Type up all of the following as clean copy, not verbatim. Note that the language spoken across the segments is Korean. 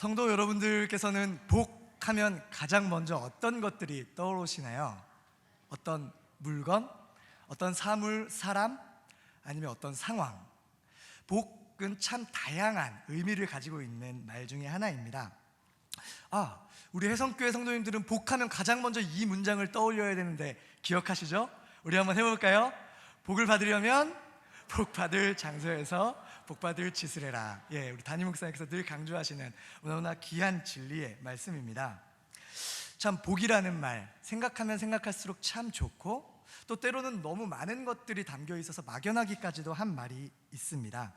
성도 여러분들께서는 복하면 가장 먼저 어떤 것들이 떠오르시나요? 어떤 물건, 어떤 사물, 사람, 아니면 어떤 상황. 복은 참 다양한 의미를 가지고 있는 말 중에 하나입니다. 우리 혜성교회 성도님들은 복하면 가장 먼저 이 문장을 떠올려야 되는데 기억하시죠? 우리 한번 해볼까요? 복을 받으려면 복 받을 장소에서 복 받을 짓을 해라. 우리 담임 목사님께서 늘 강조하시는 너무나 귀한 진리의 말씀입니다. 참 복이라는 말, 생각하면 생각할수록 참 좋고 또 때로는 너무 많은 것들이 담겨 있어서 막연하기까지도 한 말이 있습니다.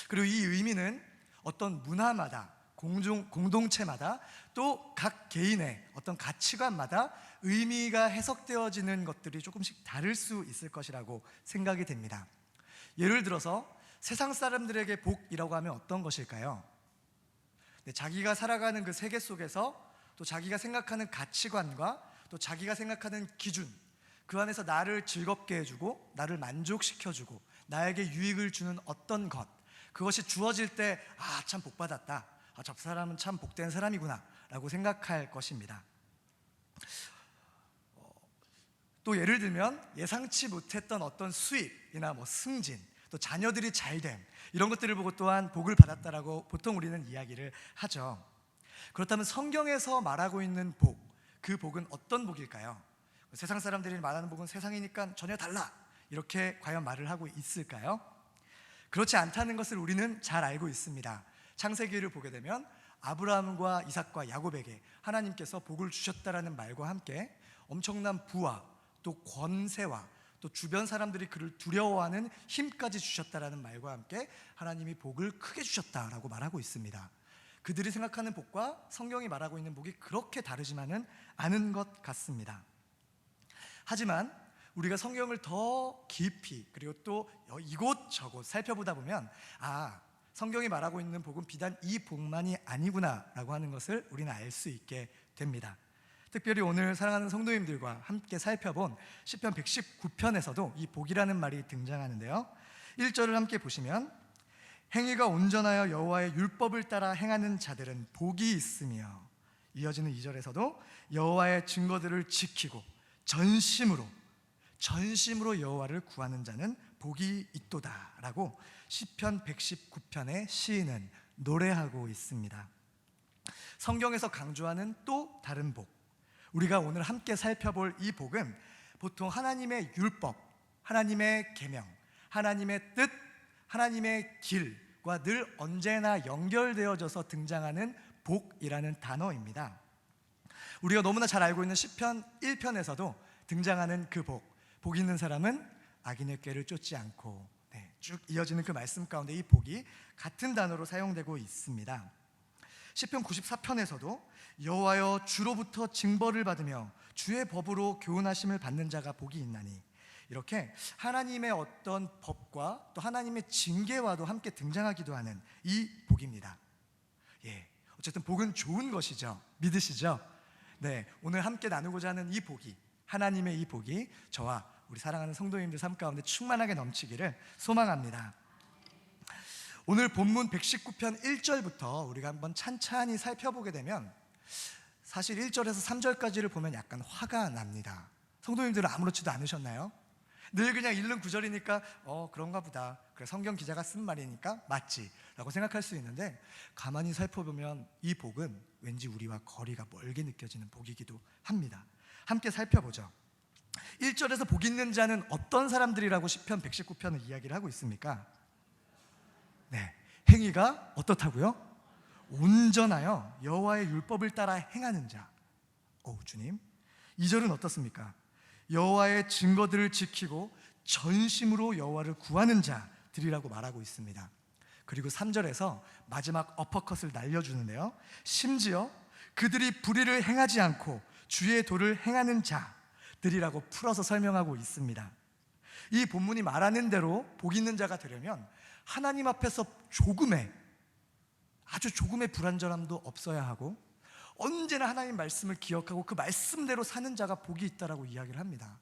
그리고 이 의미는 어떤 문화마다, 공동체마다 또 각 개인의 어떤 가치관마다 의미가 해석되어지는 것들이 조금씩 다를 수 있을 것이라고 생각이 됩니다. 예를 들어서 세상 사람들에게 복이라고 하면 어떤 것일까요? 자기가 살아가는 그 세계 속에서 또 자기가 생각하는 가치관과 또 자기가 생각하는 기준, 그 안에서 나를 즐겁게 해주고 나를 만족시켜주고 나에게 유익을 주는 어떤 것, 그것이 주어질 때 참 복받았다, 저 사람은 참 복된 사람이구나 라고 생각할 것입니다. 또 예를 들면 예상치 못했던 어떤 수입이나 승진, 또 자녀들이 잘됨, 이런 것들을 보고 또한 복을 받았다라고 보통 우리는 이야기를 하죠. 그렇다면 성경에서 말하고 있는 복, 그 복은 어떤 복일까요? 세상 사람들이 말하는 복은 세상이니까 전혀 달라, 이렇게 과연 말을 하고 있을까요? 그렇지 않다는 것을 우리는 잘 알고 있습니다. 창세기를 보게 되면 아브라함과 이삭과 야곱에게 하나님께서 복을 주셨다라는 말과 함께 엄청난 부와 또 권세와 또 주변 사람들이 그를 두려워하는 힘까지 주셨다라는 말과 함께 하나님이 복을 크게 주셨다라고 말하고 있습니다. 그들이 생각하는 복과 성경이 말하고 있는 복이 그렇게 다르지만은 않은 것 같습니다. 하지만 우리가 성경을 더 깊이 그리고 또 이곳저곳 살펴보다 보면 성경이 말하고 있는 복은 비단 이 복만이 아니구나 라고 하는 것을 우리는 알 수 있게 됩니다. 특별히 오늘 사랑하는 성도님들과 함께 살펴본 시편 119편에서도 이 복이라는 말이 등장하는데요, 1절을 함께 보시면 행위가 온전하여 여호와의 율법을 따라 행하는 자들은 복이 있으며, 이어지는 2절에서도 여호와의 증거들을 지키고 전심으로 여호와를 구하는 자는 복이 있도다 라고 시편 119편의 시인은 노래하고 있습니다. 성경에서 강조하는 또 다른 복, 우리가 오늘 함께 살펴볼 이 복은 보통 하나님의 율법, 하나님의 계명, 하나님의 뜻, 하나님의 길과 늘 언제나 연결되어져서 등장하는 복이라는 단어입니다. 우리가 너무나 잘 알고 있는 시편 1편에서도 등장하는 그 복 있는 사람은 악인의 꾀를 쫓지 않고, 쭉 이어지는 그 말씀 가운데 이 복이 같은 단어로 사용되고 있습니다. 시편 94편에서도 여호와여 주로부터 징벌을 받으며 주의 법으로 교훈하심을 받는 자가 복이 있나니, 이렇게 하나님의 어떤 법과 또 하나님의 징계와도 함께 등장하기도 하는 이 복입니다. 어쨌든 복은 좋은 것이죠. 믿으시죠? 오늘 함께 나누고자 하는 이 복이, 하나님의 이 복이 저와 우리 사랑하는 성도님들 삶 가운데 충만하게 넘치기를 소망합니다. 오늘 본문 119편 1절부터 우리가 한번 찬찬히 살펴보게 되면 사실 1절에서 3절까지를 보면 약간 화가 납니다. 성도님들은 아무렇지도 않으셨나요? 늘 그냥 읽는 구절이니까 그런가 보다, 그래 성경 기자가 쓴 말이니까 맞지 라고 생각할 수 있는데, 가만히 살펴보면 이 복은 왠지 우리와 거리가 멀게 느껴지는 복이기도 합니다. 함께 살펴보죠. 1절에서 복 있는 자는 어떤 사람들이라고 시편 119편은 이야기를 하고 있습니까? 행위가 어떻다고요? 온전하여 여호와의 율법을 따라 행하는 자. 주님, 2절은 어떻습니까? 여호와의 증거들을 지키고 전심으로 여호와를 구하는 자들이라고 말하고 있습니다. 그리고 3절에서 마지막 어퍼컷을 날려주는데요, 심지어 그들이 불의를 행하지 않고 주의 도를 행하는 자들이라고 풀어서 설명하고 있습니다. 이 본문이 말하는 대로 복 있는 자가 되려면 하나님 앞에서 아주 조금의 불완전함도 없어야 하고, 언제나 하나님 말씀을 기억하고 그 말씀대로 사는 자가 복이 있다라고 이야기를 합니다.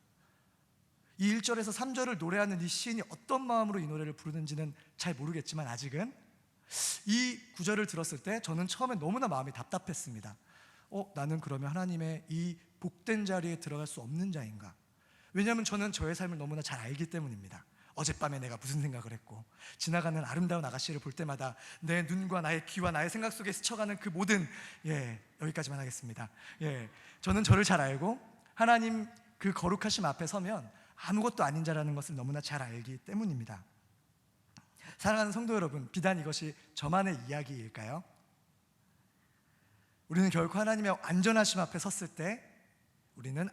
이 1절에서 3절을 노래하는 이 시인이 어떤 마음으로 이 노래를 부르는지는 잘 모르겠지만 아직은 이 구절을 들었을 때 저는 처음에 너무나 마음이 답답했습니다. 나는 그러면 하나님의 이 복된 자리에 들어갈 수 없는 자인가? 왜냐하면 저는 저의 삶을 너무나 잘 알기 때문입니다. 어젯밤에 내가 무슨 생각을 했고, 지나가는 아름다운 아가씨를 볼 때마다 내 눈과 나의 귀와 나의 생각 속에 스쳐가는 그 모든, 여기까지만 하겠습니다. 저는 저를 잘 알고 하나님 그 거룩하심 앞에 서면 아무것도 아닌 자라는 것을 너무나 잘 알기 때문입니다. 사랑하는 성도 여러분, 비단 이것이 저만의 이야기일까요? 우리는 결코 하나님의 안전하심 앞에 섰을 때 우리는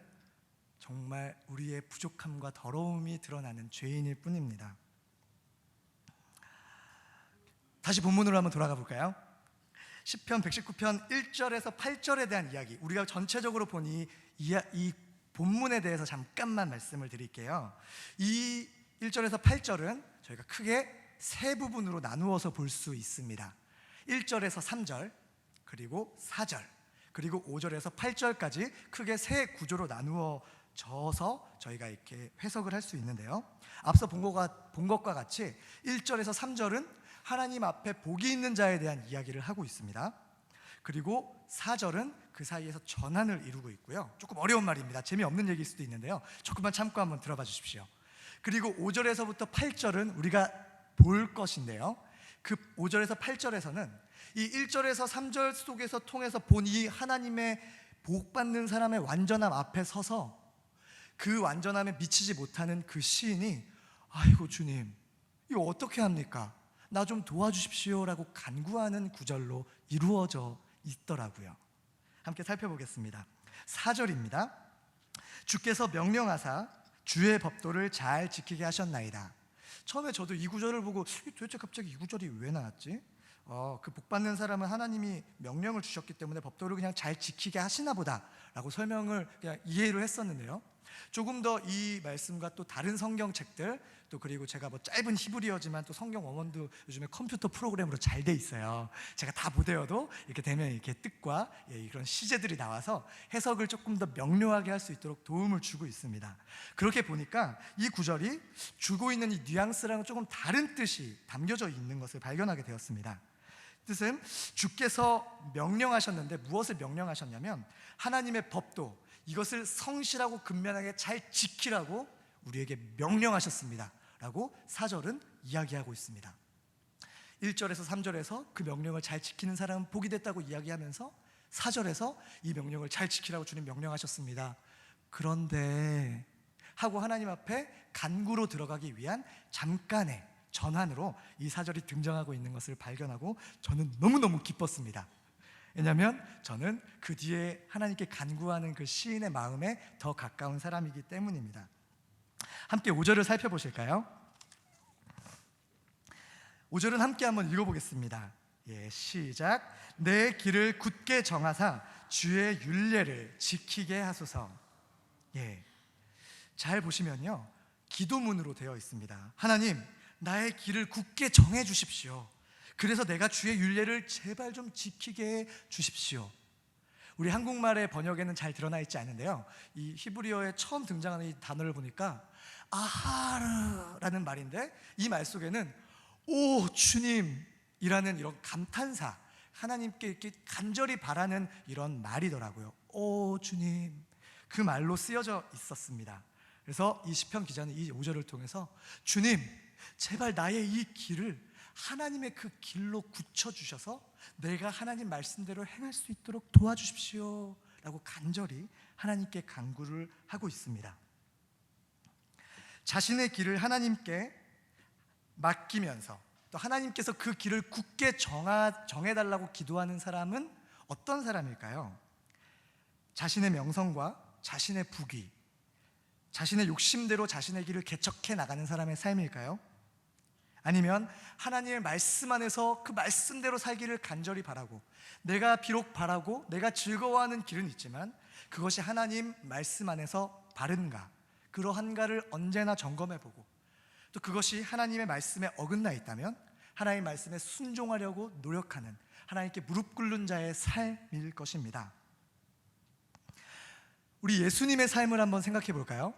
정말 우리의 부족함과 더러움이 드러나는 죄인일 뿐입니다. 다시 본문으로 한번 돌아가 볼까요? 시편 119편 1절에서 8절에 대한 이야기, 우리가 전체적으로 보니 이 본문에 대해서 잠깐만 말씀을 드릴게요. 이 1절에서 8절은 저희가 크게 세 부분으로 나누어서 볼 수 있습니다. 1절에서 3절, 그리고 4절, 그리고 5절에서 8절까지 크게 세 구조로 나누어져서 저희가 이렇게 해석을 할 수 있는데요. 앞서 본 것과 같이 1절에서 3절은 하나님 앞에 복이 있는 자에 대한 이야기를 하고 있습니다. 그리고 4절은 그 사이에서 전환을 이루고 있고요. 조금 어려운 말입니다. 재미없는 얘기일 수도 있는데요, 조금만 참고 한번 들어봐 주십시오. 그리고 5절에서부터 8절은 우리가 볼 것인데요, 그 5절에서 8절에서는 이 1절에서 3절 속에서 통해서 본 이 하나님의 복받는 사람의 완전함 앞에 서서 그 완전함에 미치지 못하는 그 시인이, 아이고 주님, 이거 어떻게 합니까? 나 좀 도와주십시오 라고 간구하는 구절로 이루어져 있더라고요. 함께 살펴보겠습니다. 4절입니다. 주께서 명령하사 주의 법도를 잘 지키게 하셨나이다. 처음에 저도 이 구절을 보고 도대체 갑자기 이 구절이 왜 나왔지? 그 복받는 사람은 하나님이 명령을 주셨기 때문에 법도를 그냥 잘 지키게 하시나 보다 라고 설명을 그냥 이해를 했었는데요, 조금 더 이 말씀과 또 다른 성경책들, 또 그리고 제가 짧은 히브리어지만 또 성경 원문도 요즘에 컴퓨터 프로그램으로 잘 돼 있어요. 제가 다 못 외워도 이렇게 되면 이렇게 뜻과 그런 시제들이 나와서 해석을 조금 더 명료하게 할 수 있도록 도움을 주고 있습니다. 그렇게 보니까 이 구절이 주고 있는 이 뉘앙스랑은 조금 다른 뜻이 담겨져 있는 것을 발견하게 되었습니다. 뜻은 주께서 명령하셨는데, 무엇을 명령하셨냐면 하나님의 법도, 이것을 성실하고 근면하게 잘 지키라고 우리에게 명령하셨습니다 라고 4절은 이야기하고 있습니다. 1절에서 3절에서 그 명령을 잘 지키는 사람은 복이 됐다고 이야기하면서 4절에서 이 명령을 잘 지키라고 주님 명령하셨습니다. 그런데 하고 하나님 앞에 간구로 들어가기 위한 잠깐의 전환으로 이 4절이 등장하고 있는 것을 발견하고 저는 너무너무 기뻤습니다. 왜냐하면 저는 그 뒤에 하나님께 간구하는 그 시인의 마음에 더 가까운 사람이기 때문입니다. 함께 5절을 살펴보실까요? 5절은 함께 한번 읽어보겠습니다. 시작. 내 길을 굳게 정하사 주의 율례를 지키게 하소서. 잘 보시면요, 기도문으로 되어 있습니다. 하나님, 나의 길을 굳게 정해 주십시오. 그래서 내가 주의 율례를 제발 좀 지키게 해 주십시오. 우리 한국말의 번역에는 잘 드러나 있지 않은데요, 이 히브리어에 처음 등장하는 이 단어를 보니까 아하르라는 말인데, 이 말 속에는 오 주님이라는 이런 감탄사, 하나님께 이렇게 간절히 바라는 이런 말이더라고요. 오 주님, 그 말로 쓰여져 있었습니다. 그래서 이 시편 기자는 이 5절을 통해서 주님, 제발 나의 이 길을 하나님의 그 길로 굳혀주셔서 내가 하나님 말씀대로 행할 수 있도록 도와주십시오 라고 간절히 하나님께 간구를 하고 있습니다. 자신의 길을 하나님께 맡기면서 또 하나님께서 그 길을 굳게 정해달라고 기도하는 사람은 어떤 사람일까요? 자신의 명성과 자신의 부귀, 자신의 욕심대로 자신의 길을 개척해 나가는 사람의 삶일까요? 아니면 하나님의 말씀 안에서 그 말씀대로 살기를 간절히 바라고, 내가 비록 바라고 내가 즐거워하는 길은 있지만 그것이 하나님 말씀 안에서 바른가, 그러한가를 언제나 점검해보고, 또 그것이 하나님의 말씀에 어긋나 있다면 하나님의 말씀에 순종하려고 노력하는, 하나님께 무릎 꿇는 자의 삶일 것입니다. 우리 예수님의 삶을 한번 생각해 볼까요?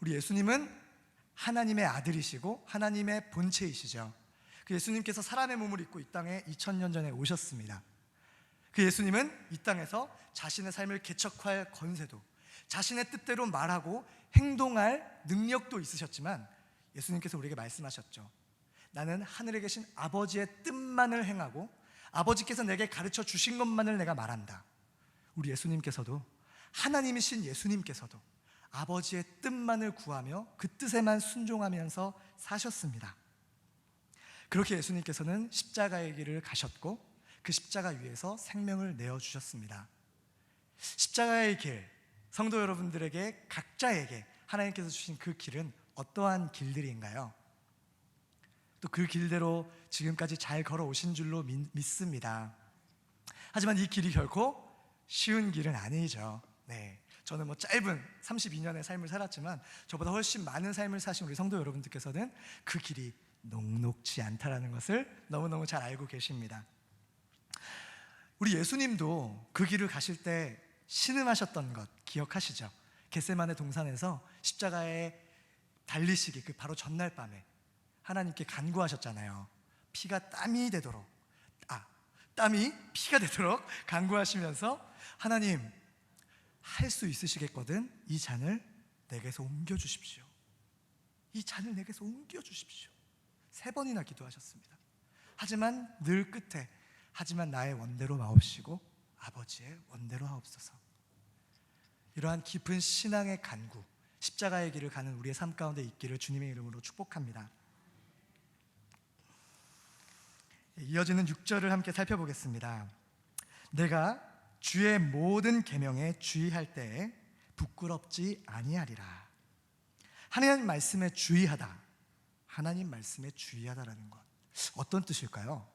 우리 예수님은 하나님의 아들이시고 하나님의 본체이시죠. 그 예수님께서 사람의 몸을 입고 이 땅에 2000년 전에 오셨습니다. 그 예수님은 이 땅에서 자신의 삶을 개척할 권세도, 자신의 뜻대로 말하고 행동할 능력도 있으셨지만 예수님께서 우리에게 말씀하셨죠. 나는 하늘에 계신 아버지의 뜻만을 행하고 아버지께서 내게 가르쳐 주신 것만을 내가 말한다. 우리 예수님께서도, 하나님이신 예수님께서도 아버지의 뜻만을 구하며 그 뜻에만 순종하면서 사셨습니다. 그렇게 예수님께서는 십자가의 길을 가셨고 그 십자가 위에서 생명을 내어주셨습니다. 십자가의 길, 성도 여러분들에게 각자에게 하나님께서 주신 그 길은 어떠한 길들인가요? 또 그 길대로 지금까지 잘 걸어오신 줄로 믿습니다. 하지만 이 길이 결코 쉬운 길은 아니죠. 저는 짧은 32년의 삶을 살았지만 저보다 훨씬 많은 삶을 사신 우리 성도 여러분들께서는 그 길이 녹록지 않다라는 것을 너무너무 잘 알고 계십니다. 우리 예수님도 그 길을 가실 때 신음하셨던 것 기억하시죠? 겟세마네 동산에서 십자가에 달리시기 그 바로 전날 밤에 하나님께 간구하셨잖아요. 땀이 피가 되도록 간구하시면서 하나님, 할 수 있으시겠거든 이 잔을 내게서 옮겨주십시오. 이 잔을 내게서 옮겨주십시오. 3번이나 기도하셨습니다. 하지만 늘 끝에 하지만 나의 원대로 마옵시고 아버지의 원대로 하옵소서. 이러한 깊은 신앙의 간구, 십자가의 길을 가는 우리의 삶 가운데 있기를 주님의 이름으로 축복합니다. 이어지는 6절을 함께 살펴보겠습니다. 내가 주의 모든 계명에 주의할 때에 부끄럽지 아니하리라. 하나님 말씀에 주의하다, 하나님 말씀에 주의하다라는 것 어떤 뜻일까요?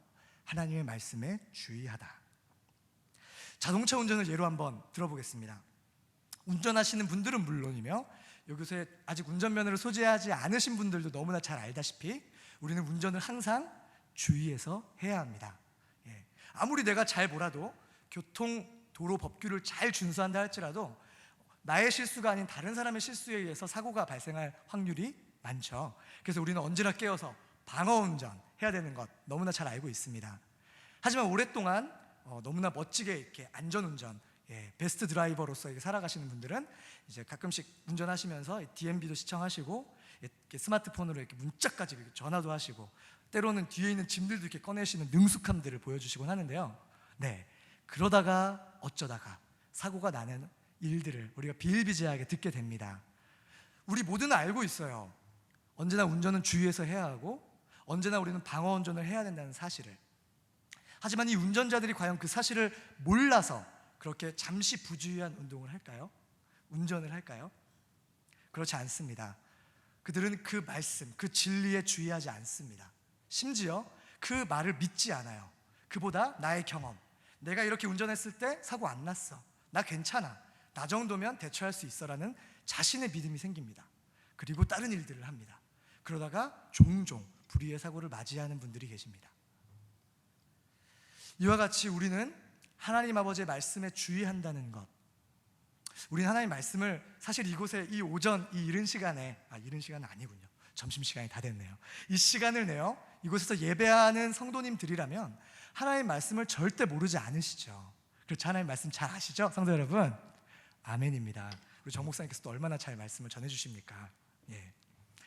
하나님의 말씀에 주의하다. 자동차 운전을 예로 한번 들어보겠습니다. 운전하시는 분들은 물론이며 여기서 아직 운전면허를 소지하지 않으신 분들도 너무나 잘 알다시피 우리는 운전을 항상 주의해서 해야 합니다. 아무리 내가 잘 몰라도 교통도로 법규를 잘 준수한다 할지라도 나의 실수가 아닌 다른 사람의 실수에 의해서 사고가 발생할 확률이 많죠. 그래서 우리는 언제나 깨어서 방어운전 해야 되는 것 너무나 잘 알고 있습니다. 하지만 오랫동안 너무나 멋지게 이렇게 안전운전, 베스트 드라이버로서 이렇게 살아가시는 분들은 이제 가끔씩 운전하시면서 DMB도 시청하시고 이렇게 스마트폰으로 이렇게 문자까지 이렇게 전화도 하시고 때로는 뒤에 있는 짐들도 이렇게 꺼내시는 능숙함들을 보여주시곤 하는데요. 그러다가 어쩌다가 사고가 나는 일들을 우리가 비일비재하게 듣게 됩니다. 우리 모두는 알고 있어요. 언제나 운전은 주의해서 해야 하고 언제나 우리는 방어운전을 해야 된다는 사실을. 하지만 이 운전자들이 과연 그 사실을 몰라서 그렇게 잠시 부주의한 운동을 할까요? 운전을 할까요? 그렇지 않습니다. 그들은 그 말씀, 그 진리에 주의하지 않습니다. 심지어 그 말을 믿지 않아요. 그보다 나의 경험, 내가 이렇게 운전했을 때 사고 안 났어, 나 괜찮아, 나 정도면 대처할 수 있어라는 자신의 믿음이 생깁니다. 그리고 다른 일들을 합니다. 그러다가 종종 불의의 사고를 맞이하는 분들이 계십니다. 이와 같이 우리는 하나님 아버지의 말씀에 주의한다는 것, 우리는 하나님 말씀을 사실 이곳에 이 오전 이 이른 시간에 이른 시간은 아니군요. 점심시간이 다 됐네요. 이 시간을 내어 이곳에서 예배하는 성도님들이라면 하나님 말씀을 절대 모르지 않으시죠. 그렇죠? 하나님 말씀 잘 아시죠? 성도 여러분, 아멘입니다. 우리 정 목사님께서도 얼마나 잘 말씀을 전해주십니까?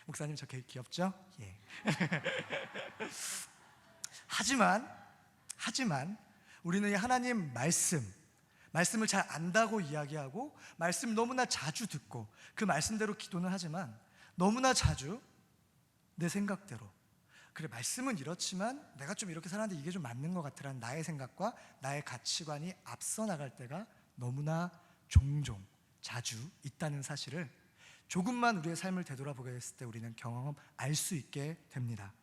목사님 저 귀엽죠? 하지만 우리는 이 하나님 말씀을 잘 안다고 이야기하고 말씀 너무나 자주 듣고 그 말씀대로 기도는 하지만 너무나 자주 내 생각대로, 그래 말씀은 이렇지만 내가 좀 이렇게 살았는데 이게 좀 맞는 것 같으라는 나의 생각과 나의 가치관이 앞서 나갈 때가 너무나 종종 자주 있다는 사실을 조금만 우리의 삶을 되돌아보게 됐을 때 우리는 알 수 있게 됩니다.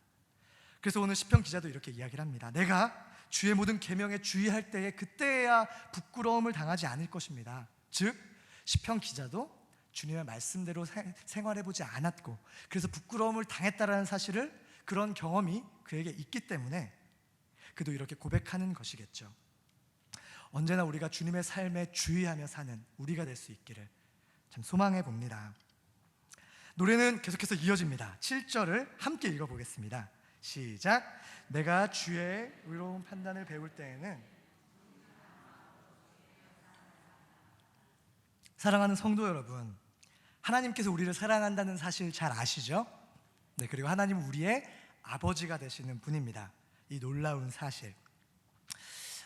그래서 오늘 시편 기자도 이렇게 이야기를 합니다. 내가 주의 모든 계명에 주의할 때에 그때야 부끄러움을 당하지 않을 것입니다. 즉 시편 기자도 주님의 말씀대로 생활해보지 않았고 그래서 부끄러움을 당했다라는 사실을, 그런 경험이 그에게 있기 때문에 그도 이렇게 고백하는 것이겠죠. 언제나 우리가 주님의 삶에 주의하며 사는 우리가 될 수 있기를 참 소망해 봅니다. 노래는 계속해서 이어집니다. 7절을 함께 읽어보겠습니다. 시작. 내가 주의 의로운 판단을 배울 때에는. 사랑하는 성도 여러분, 하나님께서 우리를 사랑한다는 사실 잘 아시죠? 네, 그리고 하나님은 우리의 아버지가 되시는 분입니다. 이 놀라운 사실,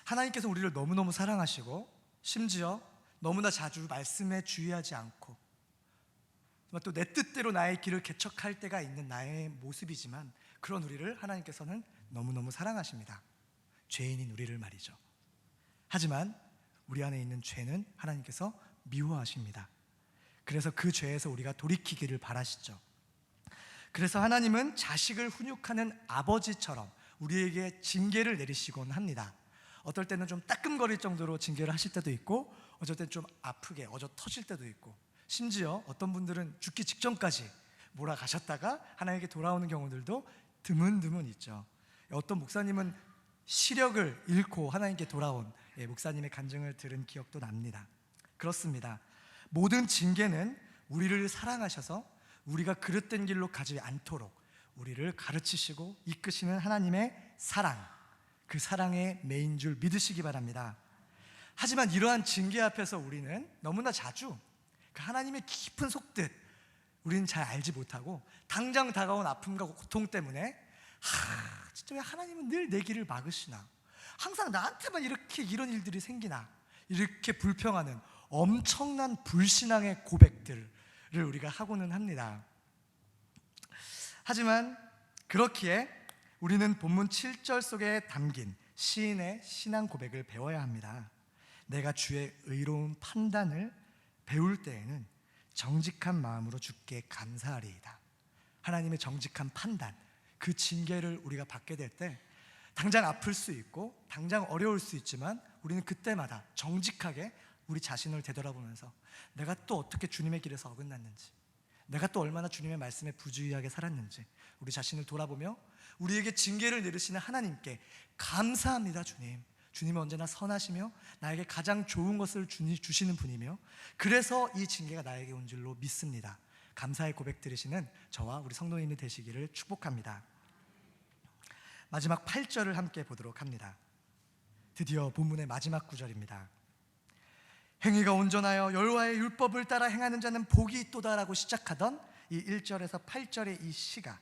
하나님께서 우리를 너무너무 사랑하시고 심지어 너무나 자주 말씀에 주의하지 않고 또 내 뜻대로 나의 길을 개척할 때가 있는 나의 모습이지만, 그런 우리를 하나님께서는 너무너무 사랑하십니다. 죄인인 우리를 말이죠. 하지만 우리 안에 있는 죄는 하나님께서 미워하십니다. 그래서 그 죄에서 우리가 돌이키기를 바라시죠. 그래서 하나님은 자식을 훈육하는 아버지처럼 우리에게 징계를 내리시곤 합니다. 어떨 때는 좀 따끔거릴 정도로 징계를 하실 때도 있고, 어쩔 때는 좀 아프게 어져 터질 때도 있고, 심지어 어떤 분들은 죽기 직전까지 몰아가셨다가 하나님께 돌아오는 경우들도 드문드문 있죠. 어떤 목사님은 시력을 잃고 하나님께 돌아온 목사님의 간증을 들은 기억도 납니다. 그렇습니다. 모든 징계는 우리를 사랑하셔서 우리가 그릇된 길로 가지 않도록 우리를 가르치시고 이끄시는 하나님의 사랑, 그 사랑의 매인 줄 믿으시기 바랍니다. 하지만 이러한 징계 앞에서 우리는 너무나 자주 그 하나님의 깊은 속뜻 우리는 잘 알지 못하고, 당장 다가온 아픔과 고통 때문에 진짜 왜 하나님은 늘 내 길을 막으시나, 항상 나한테만 이렇게 이런 일들이 생기나, 이렇게 불평하는 엄청난 불신앙의 고백들을 우리가 하고는 합니다. 하지만 그렇기에 우리는 본문 7절 속에 담긴 시인의 신앙 고백을 배워야 합니다. 내가 주의 의로운 판단을 배울 때에는 정직한 마음으로 주께 감사하리이다. 하나님의 정직한 판단, 그 징계를 우리가 받게 될 때 당장 아플 수 있고 당장 어려울 수 있지만, 우리는 그때마다 정직하게 우리 자신을 되돌아보면서 내가 또 어떻게 주님의 길에서 어긋났는지, 내가 또 얼마나 주님의 말씀에 부주의하게 살았는지 우리 자신을 돌아보며 우리에게 징계를 내리시는 하나님께 감사합니다. 주님은 언제나 선하시며 나에게 가장 좋은 것을 주시는 분이며, 그래서 이 징계가 나에게 온 줄로 믿습니다. 감사의 고백 들으시는 저와 우리 성도님이 되시기를 축복합니다. 마지막 8절을 함께 보도록 합니다. 드디어 본문의 마지막 구절입니다. 행위가 온전하여 여호와의 율법을 따라 행하는 자는 복이 있도다라고 시작하던 이 1절에서 8절의 이 시가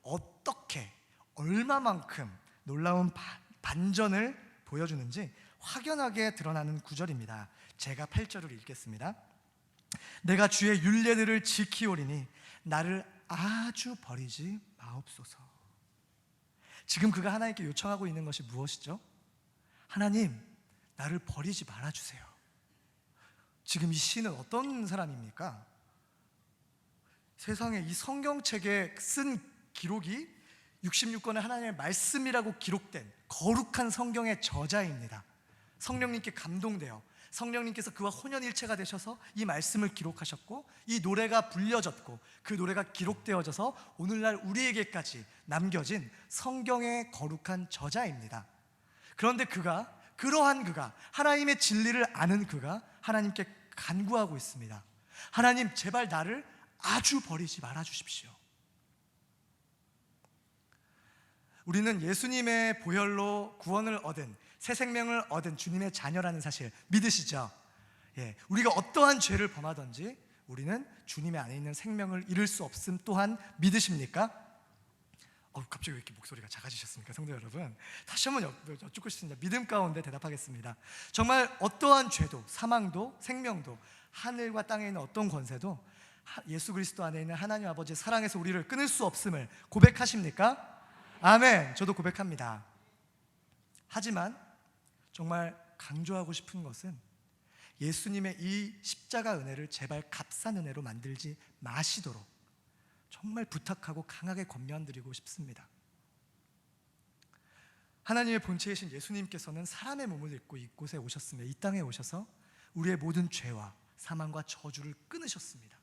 어떻게, 얼마만큼 놀라운 반전을 보여주는지 확연하게 드러나는 구절입니다. 제가 8절을 읽겠습니다. 내가 주의 율례들을 지키오리니 나를 아주 버리지 마옵소서. 지금 그가 하나님께 요청하고 있는 것이 무엇이죠? 하나님, 나를 버리지 말아주세요. 지금 이 시는 어떤 사람입니까? 세상에 이 성경책에 쓴 기록이 66권의 하나님의 말씀이라고 기록된 거룩한 성경의 저자입니다. 성령님께 감동되어 성령님께서 그와 혼연일체가 되셔서 이 말씀을 기록하셨고, 이 노래가 불려졌고 그 노래가 기록되어져서 오늘날 우리에게까지 남겨진 성경의 거룩한 저자입니다. 그런데 그러한 그가 하나님의 진리를 아는 그가 하나님께 간구하고 있습니다. 하나님, 제발 나를 아주 버리지 말아 주십시오. 우리는 예수님의 보혈로 구원을 얻은, 새 생명을 얻은 주님의 자녀라는 사실 믿으시죠? 우리가 어떠한 죄를 범하든지 우리는 주님의 안에 있는 생명을 잃을 수 없음 또한 믿으십니까? 갑자기 왜 이렇게 목소리가 작아지셨습니까, 성도 여러분? 다시 한번 여쭙고 싶습니다. 믿음 가운데 대답하겠습니다. 정말 어떠한 죄도, 사망도, 생명도, 하늘과 땅에 있는 어떤 권세도 예수 그리스도 안에 있는 하나님 아버지의 사랑에서 우리를 끊을 수 없음을 고백하십니까? 아멘. 저도 고백합니다. 하지만 정말 강조하고 싶은 것은 예수님의 이 십자가 은혜를 제발 값싼 은혜로 만들지 마시도록 정말 부탁하고 강하게 권면드리고 싶습니다. 하나님의 본체이신 예수님께서는 사람의 몸을 입고 이곳에 오셨으며 이 땅에 오셔서 우리의 모든 죄와 사망과 저주를 끊으셨습니다.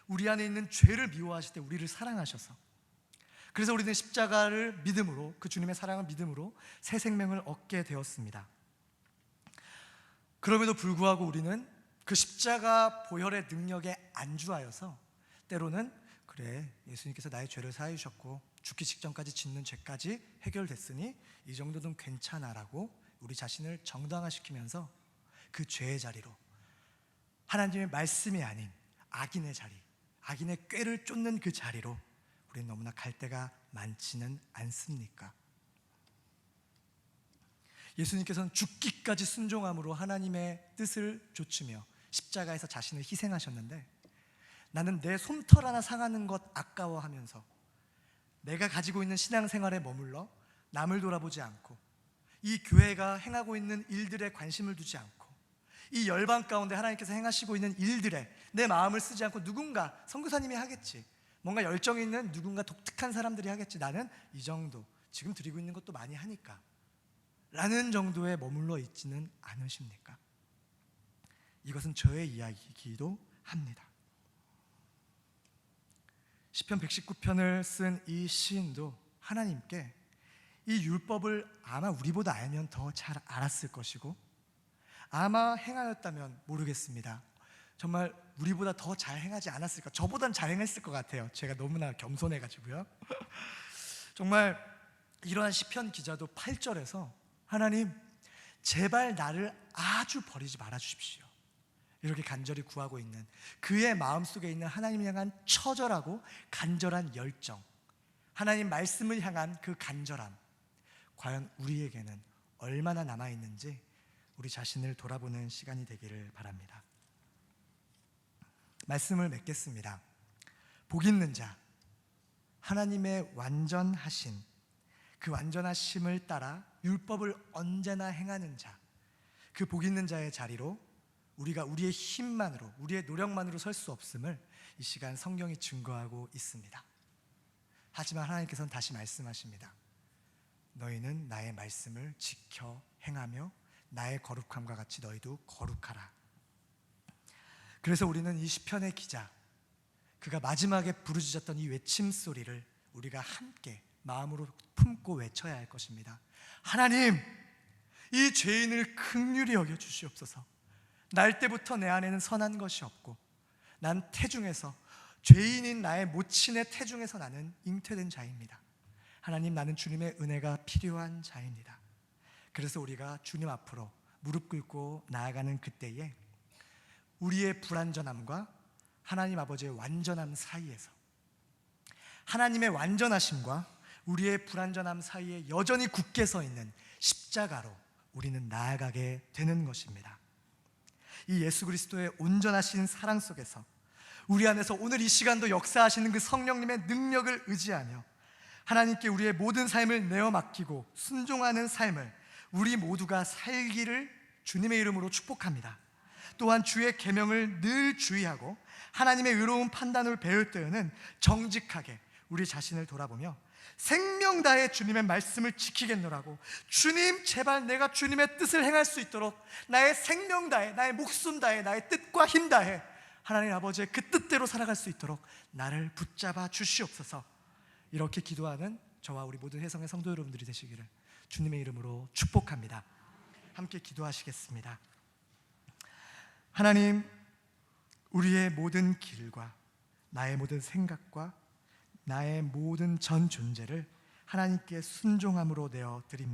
우리 안에 있는 죄를 미워하실 때 우리를 사랑하셔서, 그래서 우리는 십자가를 믿음으로, 그 주님의 사랑을 믿음으로 새 생명을 얻게 되었습니다. 그럼에도 불구하고 우리는 그 십자가 보혈의 능력에 안주하여서 때로는 그래, 예수님께서 나의 죄를 사해 주셨고 죽기 직전까지 짓는 죄까지 해결됐으니 이 정도는 괜찮아라고 우리 자신을 정당화시키면서 그 죄의 자리로, 하나님의 말씀이 아닌 악인의 자리, 악인의 꾀를 쫓는 그 자리로 우리는 너무나 갈 때가 많지는 않습니까? 예수님께서는 죽기까지 순종함으로 하나님의 뜻을 좇으며 십자가에서 자신을 희생하셨는데, 나는 내 솜털 하나 상하는 것 아까워하면서 내가 가지고 있는 신앙생활에 머물러 남을 돌아보지 않고 이 교회가 행하고 있는 일들에 관심을 두지 않고 이 열방 가운데 하나님께서 행하시고 있는 일들에 내 마음을 쓰지 않고 누군가 선교사님이 하겠지, 뭔가 열정이 있는 누군가 독특한 사람들이 하겠지, 나는 이 정도 지금 드리고 있는 것도 많이 하니까 라는 정도에 머물러 있지는 않으십니까? 이것은 저의 이야기이기도 합니다. 시편 119편을 쓴 이 시인도 하나님께 이 율법을 아마 우리보다 알면 더 잘 알았을 것이고, 아마 행하였다면 모르겠습니다. 정말 우리보다 더 잘 행하지 않았을까? 저보단 잘 행했을 것 같아요. 제가 너무나 겸손해가지고요. 정말 이러한 시편 기자도 8절에서 하나님, 제발 나를 아주 버리지 말아 주십시오, 이렇게 간절히 구하고 있는 그의 마음속에 있는 하나님을 향한 처절하고 간절한 열정, 하나님 말씀을 향한 그 간절함, 과연 우리에게는 얼마나 남아있는지 우리 자신을 돌아보는 시간이 되기를 바랍니다. 말씀을 맺겠습니다. 복 있는 자, 하나님의 완전하신 그 완전하심을 따라 율법을 언제나 행하는 자, 그 복 있는 자의 자리로 우리가 우리의 힘만으로, 우리의 노력만으로 설 수 없음을 이 시간 성경이 증거하고 있습니다. 하지만 하나님께서는 다시 말씀하십니다. 너희는 나의 말씀을 지켜 행하며 나의 거룩함과 같이 너희도 거룩하라. 그래서 우리는 이 시편의 기자, 그가 마지막에 부르짖었던 이 외침 소리를 우리가 함께 마음으로 품고 외쳐야 할 것입니다. 하나님, 이 죄인을 긍휼히 여겨 주시옵소서. 날 때부터 내 안에는 선한 것이 없고 난 태중에서, 죄인인 나의 모친의 태중에서 나는 잉태된 자입니다. 하나님, 나는 주님의 은혜가 필요한 자입니다. 그래서 우리가 주님 앞으로 무릎 꿇고 나아가는 그때에 우리의 불완전함과 하나님 아버지의 완전함 사이에서, 하나님의 완전하심과 우리의 불완전함 사이에 여전히 굳게 서 있는 십자가로 우리는 나아가게 되는 것입니다. 이 예수 그리스도의 온전하신 사랑 속에서 우리 안에서 오늘 이 시간도 역사하시는 그 성령님의 능력을 의지하며 하나님께 우리의 모든 삶을 내어 맡기고 순종하는 삶을 우리 모두가 살기를 주님의 이름으로 축복합니다. 또한 주의 계명을 늘 주의하고 하나님의 의로운 판단을 배울 때에는 정직하게 우리 자신을 돌아보며 생명 다해 주님의 말씀을 지키겠노라고, 주님 제발 내가 주님의 뜻을 행할 수 있도록 나의 생명 다해, 나의 목숨 다해, 나의 뜻과 힘 다해 하나님 아버지의 그 뜻대로 살아갈 수 있도록 나를 붙잡아 주시옵소서. 이렇게 기도하는 저와 우리 모든 회성의 성도 여러분들이 되시기를 주님의 이름으로 축복합니다. 함께 기도하시겠습니다. 하나님, 우리의 모든 길과 나의 모든 생각과 나의 모든 전 존재를 하나님께 순종함으로 내어 드립니다.